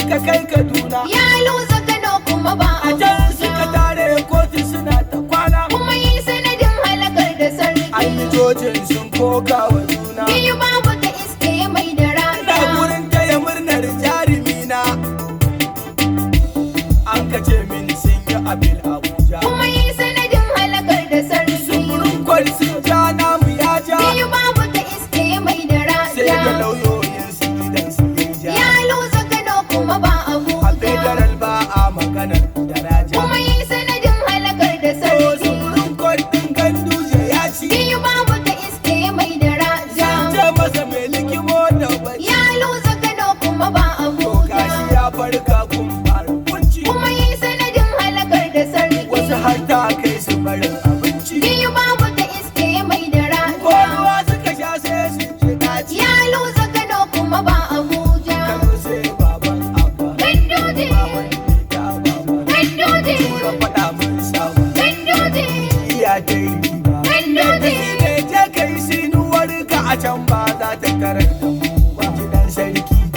suka kai Kaduna. Ya lusa Kano kuma ba A can suka tare kotu suna ta kwana. kuma yi sanadin halakar da sarki. Ayyutocin sun koka wa juna. Biyu babu ta iske mai da Ina rana. gurin taya murnar jarumina. An kace min sun yi abin Abuja. Kuma yi sanadin halakar da sarki. Sumurin kwal sun ja namu ya ja. Biyu babu ta iske mai da Sai ga rana. lauyoyin su idan su yi ja. Ya lusa Kano kuma ba A Abuja. federal ba a maganar daraja. Kuma yi sanadin halakar da So sarki. sumurin kwal ɗin Ganduje ya ci. Biyu babu ta iske mai da raja. Ce masa mai likimo da bai. Ya lusa Kano kuma ba To Abuja. gashi ya farka kun fara kunci. Kuma yi sanadin halakar da sarki. Wasu har ta kai su barin abinci. Biyu babu ta iske mai da Ko raja. ruwa suka sha sai sun ji daci. Ya lusa Kano kuma ba Abuja. Kano sai baban abba. Ganduje, Baban ita baban. Ganduje, Tura faɗa mun samu. Ganduje, Iya dai ni ba. Ganduje. Ne je kai sinuwar ka a can ba za ta karanta mu.